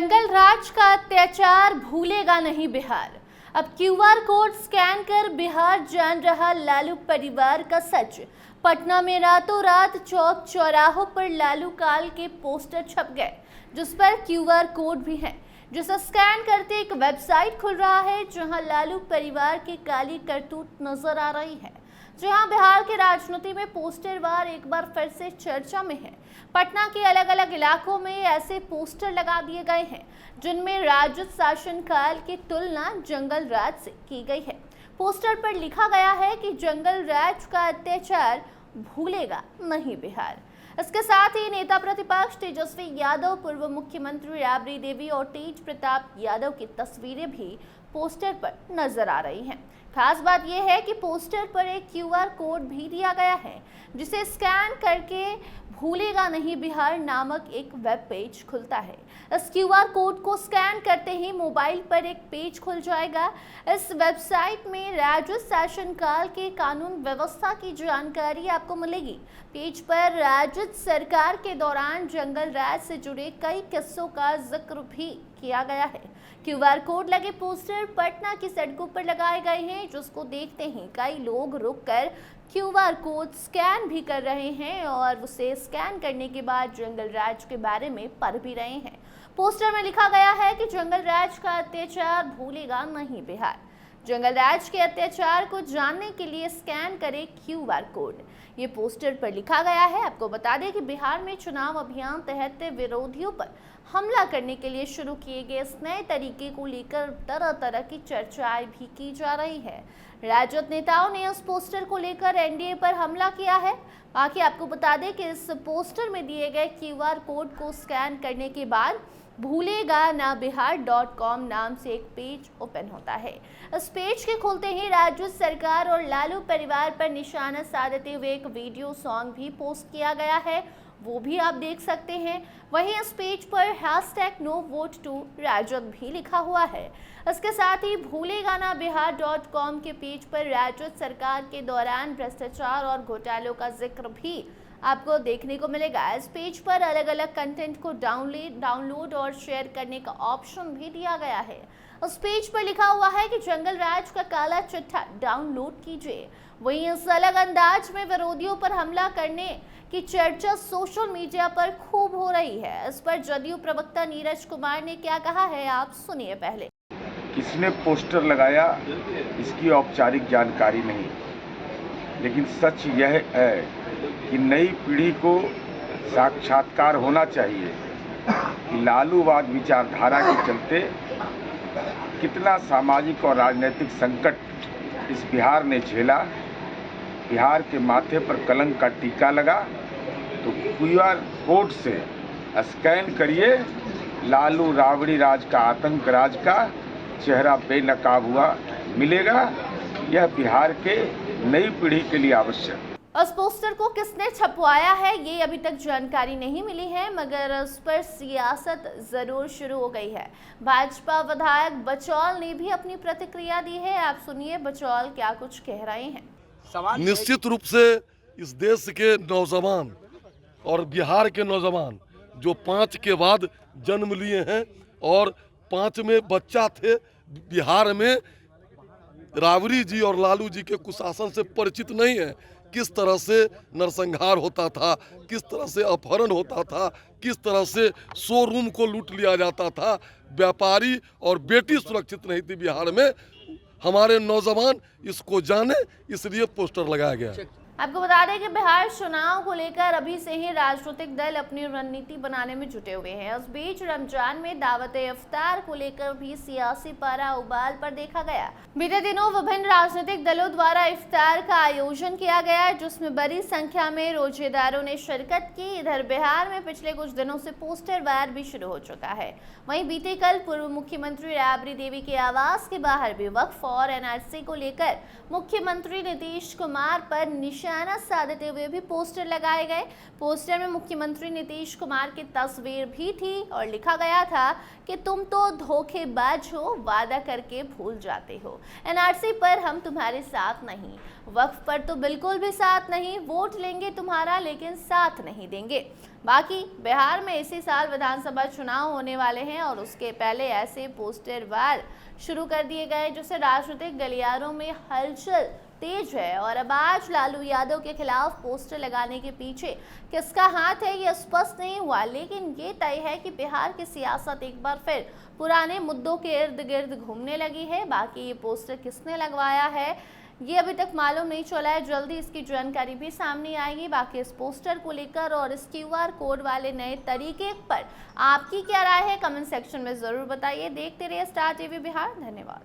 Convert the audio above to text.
जंगल राज का अत्याचार भूलेगा नहीं बिहार। अब क्यूआर कोड स्कैन कर बिहार जान रहा लालू परिवार का सच। पटना में रातों रात चौक चौराहों पर लालू काल के पोस्टर छप गए, जिस पर क्यूआर कोड भी है, जिसे स्कैन करते एक वेबसाइट खुल रहा है जहां लालू परिवार की काली करतूत नजर आ रही है। जहां बिहार के राजनीति में पोस्टर वार एक बार फिर से चर्चा में है। पटना के अलग अलग इलाकों में ऐसे पोस्टर लगा दिए गए हैं जिनमें राजद शासनकाल की तुलना जंगल राज से की गई है। पोस्टर पर लिखा गया है कि जंगल राज का अत्याचार भूलेगा नहीं बिहार। इसके साथ ही नेता प्रतिपक्ष तेजस्वी यादव, पूर्व मुख्यमंत्री राबड़ी देवी और तेज प्रताप यादव की तस्वीरें भी पोस्टर पर नजर आ रही हैं। खास बात यह है कि पोस्टर पर एक क्यूआर कोड भी दिया गया है, जिसे स्कैन करके भूलेगा नहीं बिहार नामक एक वेब पेज खुलता है। इस क्यूआर कोड को स्कैन करते ही मोबाइल पर एक पेज खुल जाएगा। इस वेबसाइट में राज्य शासनकाल के कानून व्यवस्था की जानकारी आपको मिलेगी। पेज पर राज्य सरकार के दौरान जंगल राज से जुड़े कई किस्सों का जिक्र भी किया गया है। क्यूआर कोड लगे पोस्टर पटना की सड़कों पर लगाए गए हैं, जिसको देखते ही कई लोग रुककर क्यूआर कोड स्कैन भी कर रहे हैं और उसे स्कैन करने के बाद जंगल राज के बारे में पढ़ भी रहे हैं। पोस्टर में लिखा गया है कि जंगल राज का अत्याचार भूलेगा नहीं बिहार। जंगल राज के अत्याचार को जानने के लिए स्कैन करें क्यूआर कोड, ये पोस्टर पर लिखा गया है। आपको बता दें कि बिहार में चुनाव अभियान तहत विरोधियों पर हमला करने के लिए शुरू किए गए इस नए तरीके को लेकर तरह तरह की चर्चाएं भी की जा रही है। राजद नेताओं ने इस पोस्टर को लेकर एनडीए पर हमला किया है। बाकी आपको बता दें कि इस पोस्टर में दिए गए क्यूआर कोड को स्कैन करने के बाद भूलेगा ना बिहार.com नाम से एक पेज ओपन होता है। इस पेज के खुलते ही राज्य सरकार और लालू परिवार पर निशाना साधते हुए एक वीडियो सॉन्ग भी पोस्ट किया गया है, वो भी आप देख सकते हैं। वहीं इस पेज पर #NoVote2राजद भी लिखा हुआ है। इसके साथ ही भूलेगा ना बिहार.com के पेज पर राज्य सरकार के दौरान भ्रष्टाचार और घोटालों का जिक्र भी आपको देखने को मिलेगा। इस पेज पर अलग अलग कंटेंट को डाउनलोड और शेयर करने का ऑप्शन भी दिया गया है। उस पेज पर लिखा हुआ है कि जंगल राज का काला चिट्ठा डाउनलोड कीजिए। वहीं इस अलग अंदाज में विरोधियों पर हमला करने की चर्चा सोशल मीडिया पर खूब हो रही है। इस पर जदयू प्रवक्ता नीरज कुमार ने क्या कहा है, आप सुनिए पहले। किसने पोस्टर लगाया इसकी औपचारिक जानकारी नहीं, लेकिन सच यह है कि नई पीढ़ी को साक्षात्कार होना चाहिए कि लालूवाद विचारधारा के चलते कितना सामाजिक और राजनीतिक संकट इस बिहार ने झेला। बिहार के माथे पर कलंक का टीका लगा तो क्यूआर कोड से स्कैन करिए, लालू राबड़ी राज का, आतंक राज का चेहरा बेनकाब हुआ मिलेगा। यह बिहार के नई पीढ़ी के लिए आवश्यक। उस पोस्टर को किसने छपवाया है ये अभी तक जानकारी नहीं मिली है, मगर उस पर सियासत जरूर शुरू हो गई है। भाजपा विधायक बचौल ने भी अपनी प्रतिक्रिया दी है, आप सुनिए बचौल क्या कुछ कह रहे हैं। निश्चित रूप से इस देश के नौजवान और बिहार के नौजवान जो 5 के बाद जन्म लिए हैं और 5 में बच्चा थे, बिहार में राबड़ी जी और लालू जी के कुशासन से परिचित नहीं है। किस तरह से नरसंहार होता था, किस तरह से अपहरण होता था, किस तरह से शोरूम को लूट लिया जाता था, व्यापारी और बेटी सुरक्षित नहीं थी बिहार में। हमारे नौजवान इसको जाने, इसलिए पोस्टर लगाया गया है। आपको बता दें कि बिहार चुनाव को लेकर अभी से ही राजनीतिक दल अपनी रणनीति बनाने में जुटे हुए हैं। उस बीच रमजान में दावत इफ्तार को लेकर भी सियासी पारा उबाल पर देखा गया। बीते दिनों विभिन्न राजनीतिक दलों द्वारा इफ्तार का आयोजन किया गया, जिसमें बड़ी संख्या में रोजेदारों ने शिरकत की। इधर बिहार में पिछले कुछ दिनों से पोस्टर वार भी शुरू हो चुका है। वहीं बीते कल पूर्व मुख्यमंत्री राबड़ी देवी के आवास के बाहर भी वक्फ और एनआरसी को लेकर मुख्यमंत्री नीतीश कुमार पर निशाना साधते हुए भी पोस्टर लगाए गए। पोस्टर में मुख्यमंत्री नीतीश कुमार की तस्वीर भी थी और लिखा गया था कि तुम तो धोखेबाज हो, वादा करके भूल जाते हो, एनआरसी पर हम तुम्हारे साथ नहीं। वक्फ पर तो बिल्कुल भी साथ नहीं, वोट लेंगे तुम्हारा लेकिन साथ नहीं देंगे। बाकी बिहार में इसी साल विधानसभा चुनाव होने वाले हैं और उसके पहले ऐसे पोस्टर वार शुरू कर दिए गए जिससे राजनीतिक गलियारों में हलचल तेज है। और अब आज लालू यादव के खिलाफ पोस्टर लगाने के पीछे किसका हाथ है ये स्पष्ट नहीं हुआ, लेकिन ये तय है कि बिहार की सियासत एक बार फिर पुराने मुद्दों के इर्द गिर्द घूमने लगी है। बाकी ये पोस्टर किसने लगवाया है ये अभी तक मालूम नहीं चला है, जल्दी इसकी जानकारी भी सामने आएगी। बाकी इस पोस्टर को लेकर और इस QR कोड वाले नए तरीके पर आपकी क्या राय है, कमेंट सेक्शन में जरूर बताइए। देखते रहिए स्टार TV बिहार। धन्यवाद।